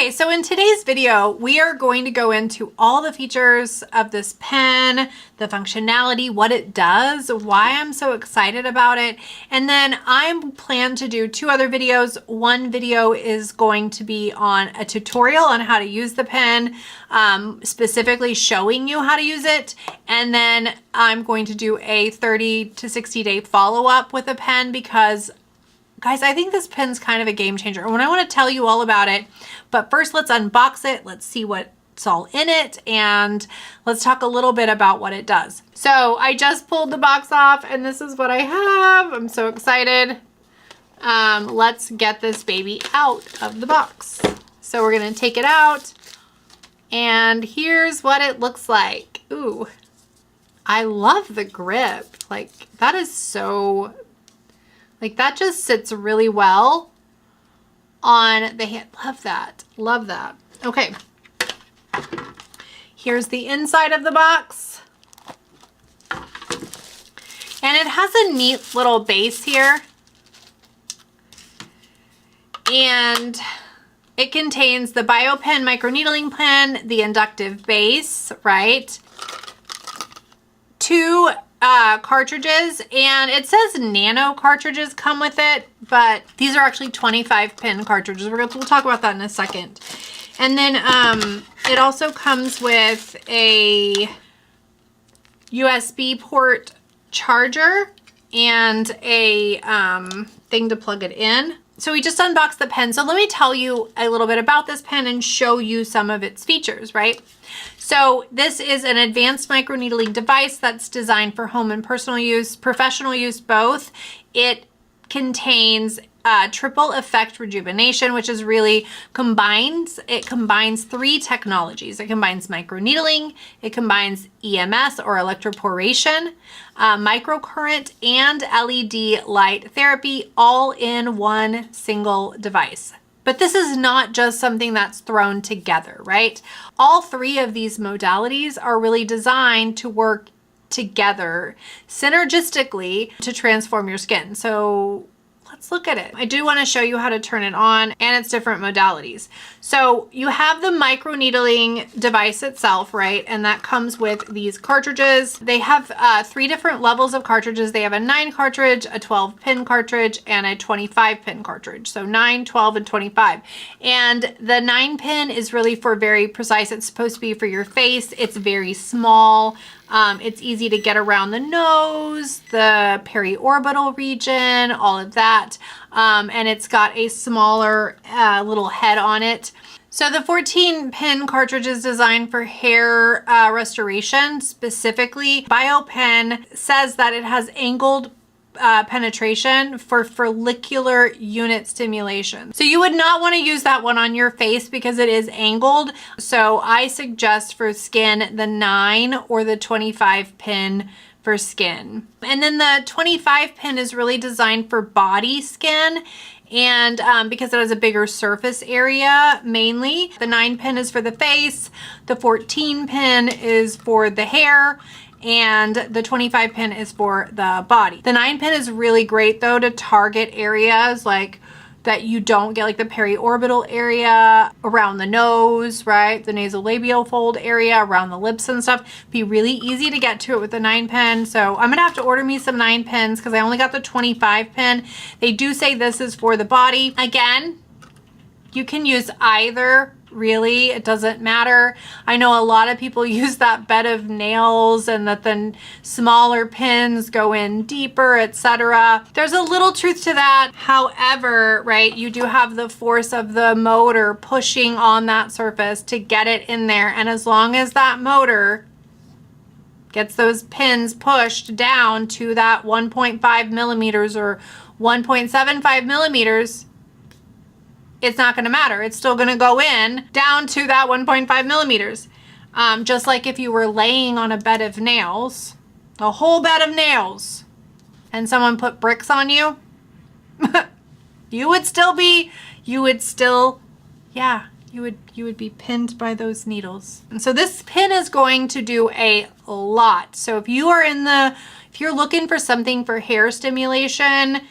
Okay, so in today's video, we are going to go into all the features of this pen, the functionality, what it does, why I'm so excited about it, and then I plan to do 2 other videos. One video is going to be on a tutorial on how to use the pen, specifically showing you how to use it, and then I'm going to do a 30 to 60 day follow-up with a pen because guys, I think this pen's kind of a game changer and I want to tell you all about it. But first, let's unbox it. Let's see what's all in it and let's talk a little bit about what it does. So I just pulled the box off and this is what I have. I'm so excited. Let's get this baby out of the box. So we're going to take it out and here's what it looks like. Ooh, I love the grip. Like that is so... Like that just sits really well on the hand. Love that. Love that. Okay. Here's the inside of the box. And it has a neat little base here. And it contains the BioPen Microneedling Pen, the inductive base, right? 2 cartridges, and it says nano cartridges come with it, but these are actually 25 pin cartridges. We'll talk about that in a second. And then it also comes with a USB port charger and a thing to plug it in. So we just unboxed the pen. So let me tell you a little bit about this pen and show you some of its features, right? So this is an advanced microneedling device that's designed for home and personal use, professional use both. It contains triple effect rejuvenation, which is really combines 3 technologies. It combines microneedling, it combines EMS or electroporation, microcurrent, and LED light therapy all in one single device. But this is not just something that's thrown together, right? All 3 of these modalities are really designed to work together synergistically to transform your skin. So let's look at it. I do want to show you how to turn it on and its different modalities. So you have the microneedling device itself, right? And that comes with these cartridges. They have 3 different levels of cartridges. They have a 9 cartridge, a 12 pin cartridge, and a 25 pin cartridge. So 9, 12, and 25. And the 9 pin is really for very precise. It's supposed to be for your face. It's very small. It's easy to get around the nose, the periorbital region, all of that. And it's got a smaller little head on it. So the 14 pin cartridge is designed for hair restoration specifically. BioPen says that it has angled penetration for follicular unit stimulation. So you would not want to use that one on your face because it is angled. So I suggest for skin the 9 or the 25 pin for skin. And then the 25 pin is really designed for body skin and because it has a bigger surface area mainly. The 9 pin is for the face, the 14 pin is for the hair, and the 25 pin is for the body. The 9 pin is really great though to target areas like that you don't get, like the periorbital area, around the nose, right? The nasolabial fold area, around the lips and stuff. Be really easy to get to it with the 9 pin. So I'm gonna have to order me some 9 pins because I only got the 25 pin. They do say this is for the body. Again, you can use either. Really, it doesn't matter. I know a lot of people use that bed of nails and that the smaller pins go in deeper, etc. There's a little truth to that. However, right, you do have the force of the motor pushing on that surface to get it in there. And as long as that motor gets those pins pushed down to that 1.5 millimeters or 1.75 millimeters, it's not going to matter. It's still going to go in down to that 1.5 millimeters. Just like if you were laying on a bed of nails, a whole bed of nails, and someone put bricks on you, you would be pinned by those needles. And so this pin is going to do a lot. So if you're looking for something for hair stimulation,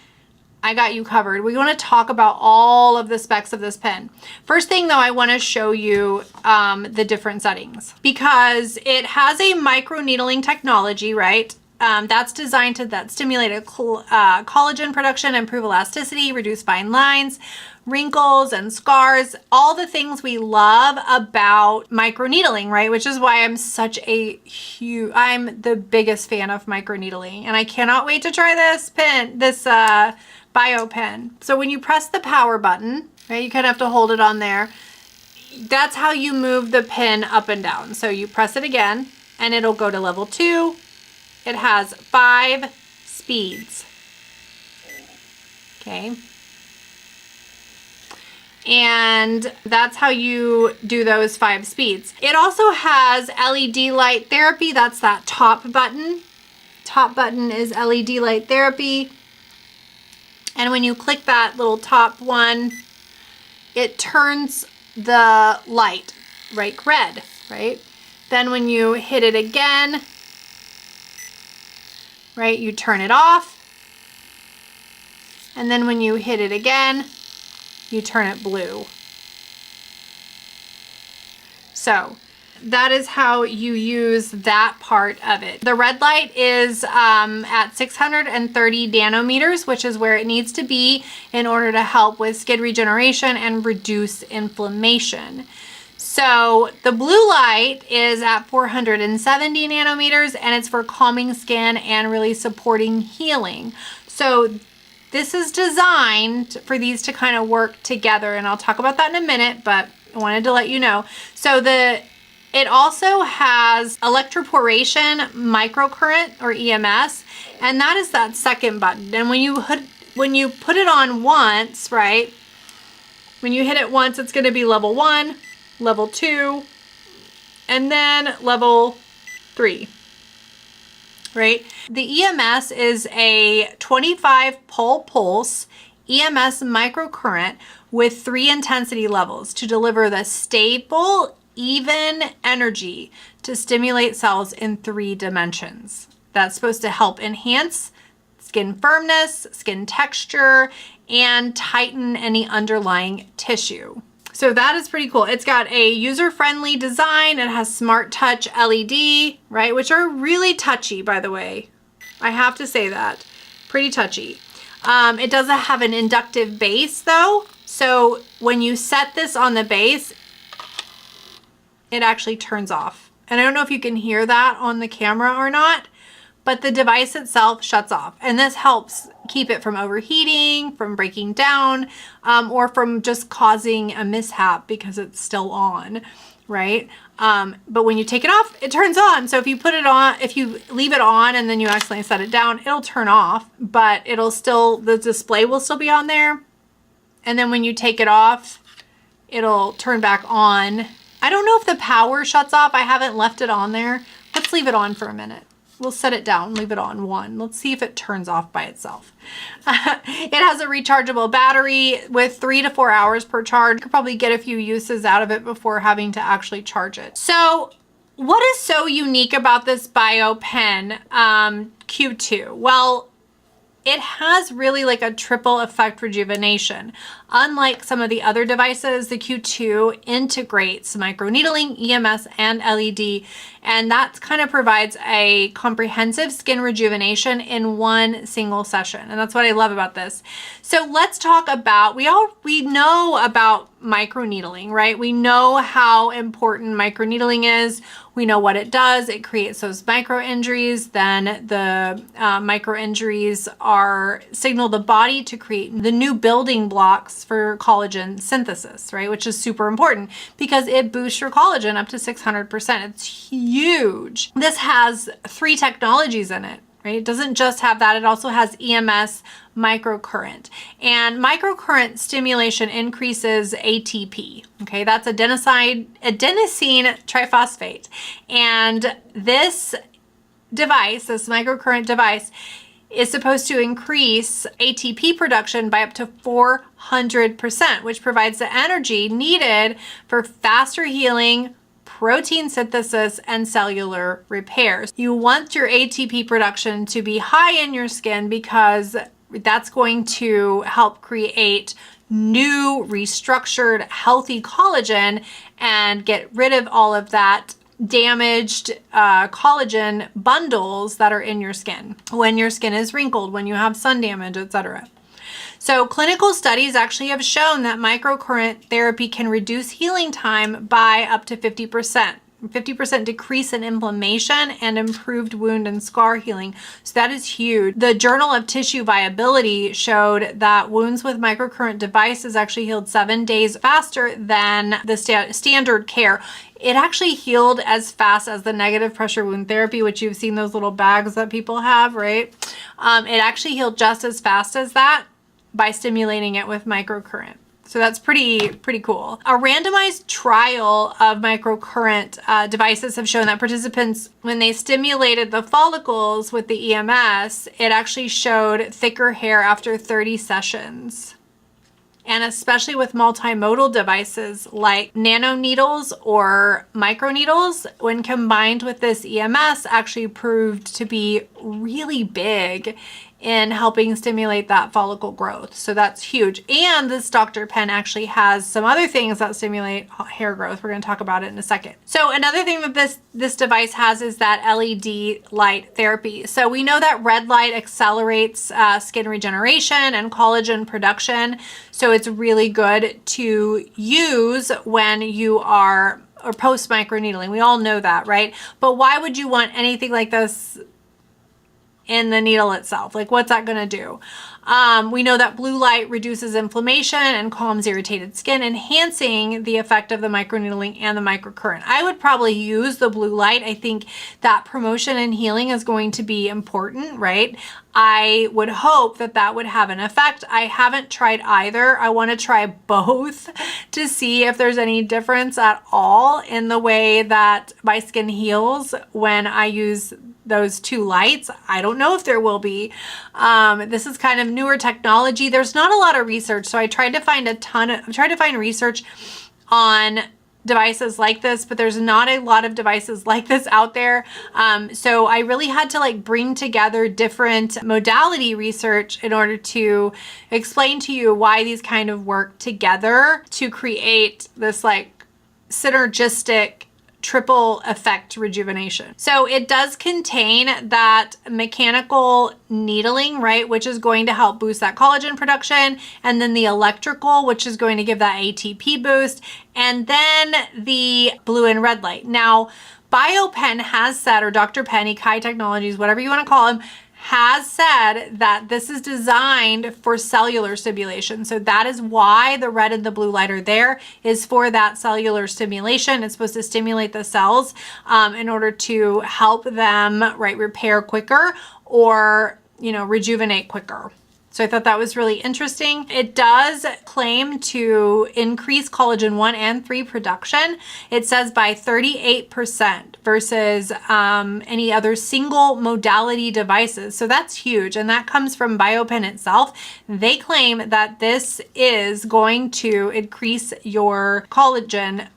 I got you covered. We want to talk about all of the specs of this pen. First thing though, I want to show you the different settings because it has a microneedling technology, right? That's designed to stimulate collagen production, improve elasticity, reduce fine lines, wrinkles and scars, all the things we love about microneedling, right? Which is why I'm I'm the biggest fan of microneedling, and I cannot wait to try this pen, this BioPen. So when you press the power button, right, you kind of have to hold it on there. That's how you move the pen up and down. So you press it again and it'll go to level 2. It has 5 speeds. Okay. And that's how you do those 5 speeds. It also has LED light therapy. That's that top button. Top button is LED light therapy. And when you click that little top one, it turns the light right red, right? Then when you hit it again, right, you turn it off. And then when you hit it again, you turn it blue. So that is how you use that part of it. The red light is at 630 nanometers, which is where it needs to be in order to help with skin regeneration and reduce inflammation. So the blue light is at 470 nanometers, and it's for calming skin and really supporting healing. So this is designed for these to kind of work together, and I'll talk about that in a minute, but I wanted to let you know. So it also has electroporation microcurrent, or EMS, and that is that second button. And when you put it on once, right, when you hit it once, it's going to be level 1, level 2, and then level 3, right? The EMS is a 25 pole pulse EMS microcurrent with 3 intensity levels to deliver the stable, even energy to stimulate cells in 3 dimensions. That's supposed to help enhance skin firmness, skin texture, and tighten any underlying tissue. So that is pretty cool. It's got a user-friendly design. It has smart touch LED, right? Which are really touchy, by the way. I have to say that. Pretty touchy. It doesn't have an inductive base though. So when you set this on the base, it actually turns off. And I don't know if you can hear that on the camera or not, but the device itself shuts off. And this helps keep it from overheating, from breaking down, or from just causing a mishap because it's still on, right? But when you take it off, it turns on. So if you put it on, if you leave it on and then you accidentally set it down, it'll turn off, but it'll still, the display will still be on there. And then when you take it off, it'll turn back on. I don't know if the power shuts off. I haven't left it on there. Let's leave it on for a minute. We'll set it down, leave it on 1. Let's see if it turns off by itself. It has a rechargeable battery with 3 to 4 hours per charge. You could probably get a few uses out of it before having to actually charge it. So what is so unique about this BioPen Q2? Well, it has really like a triple effect rejuvenation. Unlike some of the other devices, the Q2 integrates microneedling, EMS, and LED, and that kind of provides a comprehensive skin rejuvenation in one single session. And that's what I love about this. So let's talk about, we know about microneedling, right? We know how important microneedling is. We know what it does. It creates those micro injuries. Then the micro injuries signal the body to create the new building blocks for collagen synthesis, right? Which is super important because it boosts your collagen up to 600%. It's huge. This has 3 technologies in it, right? It doesn't just have that. It also has EMS microcurrent, and microcurrent stimulation increases ATP. Okay, that's adenosine triphosphate. And this device, this microcurrent device, is supposed to increase ATP production by up to 400%, which provides the energy needed for faster healing, protein synthesis, and cellular repairs. You want your ATP production to be high in your skin because That's going to help create new, restructured, healthy collagen and get rid of all of that damaged collagen bundles that are in your skin when your skin is wrinkled, when you have sun damage, etc. So clinical studies actually have shown that microcurrent therapy can reduce healing time by up to 50%. 50% decrease in inflammation and improved wound and scar healing. So that is huge. The Journal of Tissue Viability showed that wounds with microcurrent devices actually healed 7 days faster than the standard care. It actually healed as fast as the negative pressure wound therapy, which you've seen those little bags that people have, right? It actually healed just as fast as that by stimulating it with microcurrent. So that's pretty cool. A randomized trial of microcurrent devices have shown that participants, when they stimulated the follicles with the EMS, it actually showed thicker hair after 30 sessions. And especially with multimodal devices like nano needles or microneedles, when combined with this EMS, actually proved to be really big in helping stimulate that follicle growth. So that's huge. And this Dr. Pen actually has some other things that stimulate hair growth. We're going to talk about it in a second. So another thing that this device has is that LED light therapy. So we know that red light accelerates skin regeneration and collagen production. So it's really good to use when you are or post microneedling. We all know that, right? But why would you want anything like this in the needle itself? Like, what's that going to do? We know that blue light reduces inflammation and calms irritated skin, enhancing the effect of the microneedling and the microcurrent. I would probably use the blue light. I think that promotion and healing is going to be important, right? I would hope that that would have an effect. I haven't tried either. I want to try both to see if there's any difference at all in the way that my skin heals when I use those two lights. I don't know if there will be. This is kind of newer technology. There's not a lot of research, so I tried to find research on devices like this, but there's not a lot of devices like this out there. So I really had to like bring together different modality research in order to explain to you why these kind of work together to create this like synergistic triple effect rejuvenation. So it does contain that mechanical needling, right, which is going to help boost that collagen production, and then the electrical, which is going to give that ATP boost, and then the blue and red light. Now, BioPen has said, or Dr. Penny, Kai Technologies, whatever you want to call him, has said that this is designed for cellular stimulation. So that is why the red and the blue light are there, is for that cellular stimulation. It's supposed to stimulate the cells in order to help them, right, repair quicker or, you know, rejuvenate quicker. So I thought that was really interesting. It does claim to increase collagen 1 and 3 production. It says by 38% versus any other single modality devices. So that's huge. And that comes from BioPen itself. They claim that this is going to increase your collagen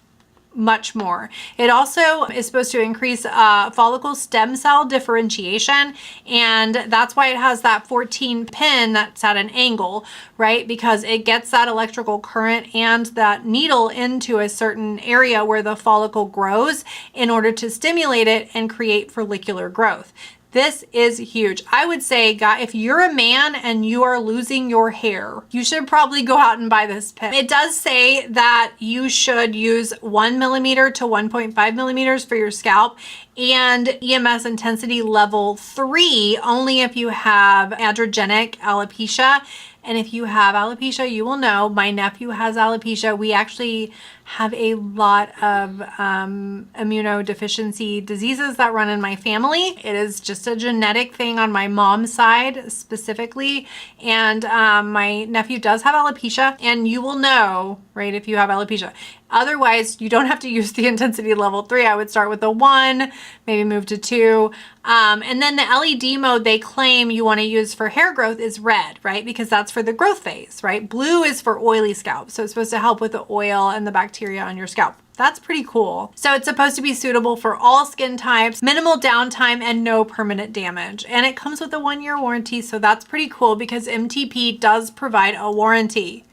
much more. It also is supposed to increase follicle stem cell differentiation, and that's why it has that 14 pin that's at an angle, right? Because it gets that electrical current and that needle into a certain area where the follicle grows in order to stimulate it and create follicular growth. This is huge. I would say, guys, if you're a man and you are losing your hair, you should probably go out and buy this pen. It does say that you should use 1 millimeter to 1.5 millimeters for your scalp, and EMS intensity level 3 only if you have androgenic alopecia. And if you have alopecia, you will know my nephew has alopecia. We actually have a lot of immunodeficiency diseases that run in my family. It is just a genetic thing on my mom's side specifically. And my nephew does have alopecia, and you will know, right, if you have alopecia. Otherwise, you don't have to use the intensity level 3. I would start with the 1, maybe move to 2. And then the LED mode they claim you want to use for hair growth is red, right? Because that's for the growth phase, right? Blue is for oily scalp. So it's supposed to help with the oil and the bacteria bacteria on your scalp. That's pretty cool. So it's supposed to be suitable for all skin types, minimal downtime, and no permanent damage. And it comes with a 1-year warranty, so that's pretty cool because MTP does provide a warranty.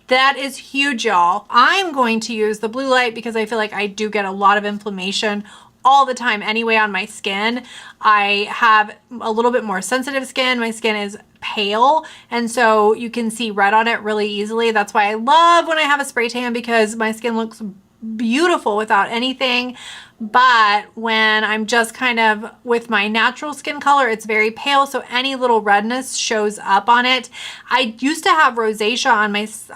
That is huge, y'all. I'm going to use the blue light because I feel like I do get a lot of inflammation all the time anyway on my skin. I have a little bit more sensitive skin. My skin is pale, and so you can see red on it really easily. That's why I love when I have a spray tan, because my skin looks beautiful without anything. But when I'm just kind of with my natural skin color, it's very pale, so any little redness shows up on it. I used to have rosacea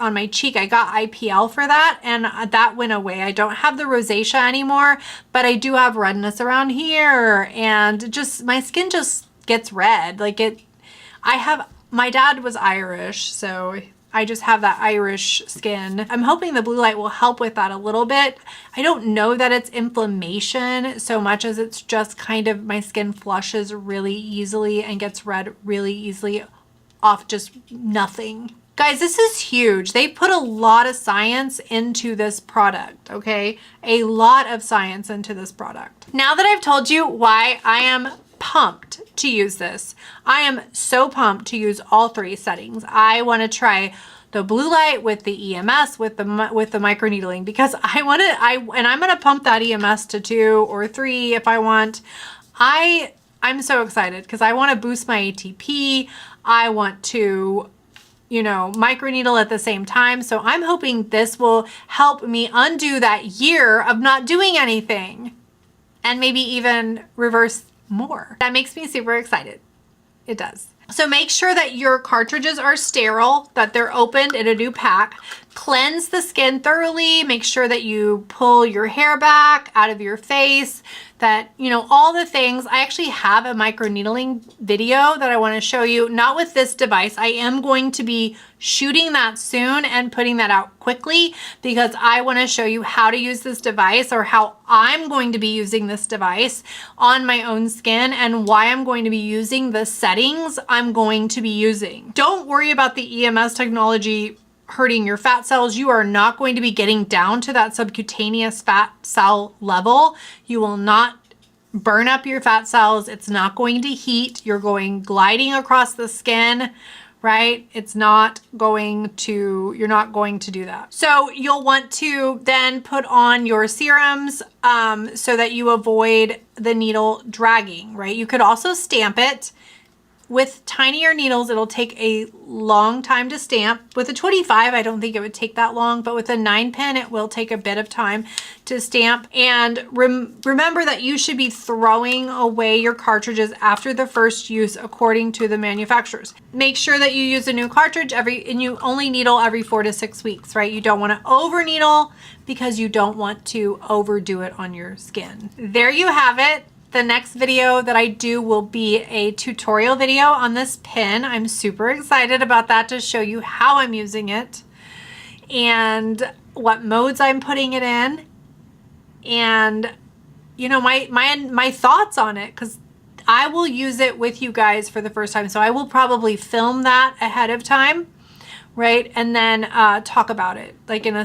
on my cheek. I got IPL for that, and that went away. I don't have the rosacea anymore, but I do have redness around here, and just my skin just gets red. Like my dad was Irish, so I just have that Irish skin. I'm hoping the blue light will help with that a little bit. I don't know that it's inflammation so much as it's just kind of my skin flushes really easily and gets red really easily off just nothing. Guys, this is huge. They put a lot of science into this product, okay? A lot of science into this product. Now that I've told you why I am pumped to use this, I am so pumped to use all 3 settings. I want to try the blue light with the EMS with the microneedling, because I'm going to pump that EMS to 2 or 3 if I want. I'm so excited because I want to boost my ATP. I want to, you know, microneedle at the same time. So I'm hoping this will help me undo that year of not doing anything and maybe even reverse more. That makes me super excited. It does. So make sure that your cartridges are sterile, that they're opened in a new pack. Cleanse the skin thoroughly. Make sure that you pull your hair back out of your face, that, you know, all the things. I actually have a microneedling video that I want to show you, not with this device. I am going to be shooting that soon and putting that out quickly because I want to show you how to use this device, or how I'm going to be using this device on my own skin, and why I'm going to be using the settings I'm going to be using. Don't worry about the EMS technology hurting your fat cells. You are not going to be getting down to that subcutaneous fat cell level. You will not burn up your fat cells. It's not going to heat. You're going gliding across the skin, right? You're not going to do that. So you'll want to then put on your serums so that you avoid the needle dragging, right? You could also stamp it. With tinier needles, it'll take a long time to stamp. With a 25, I don't think it would take that long, but with a 9-pin, it will take a bit of time to stamp. And remember that you should be throwing away your cartridges after the first use according to the manufacturers. Make sure that you use a new cartridge and you only needle every 4 to 6 weeks, right? You don't want to over needle because you don't want to overdo it on your skin. There you have it. The next video that I do will be a tutorial video on this pen. I'm super excited about that, to show you how I'm using it and what modes I'm putting it in, and, you know, my thoughts on it, because I will use it with you guys for the first time. So I will probably film that ahead of time, right? And then talk about it like in a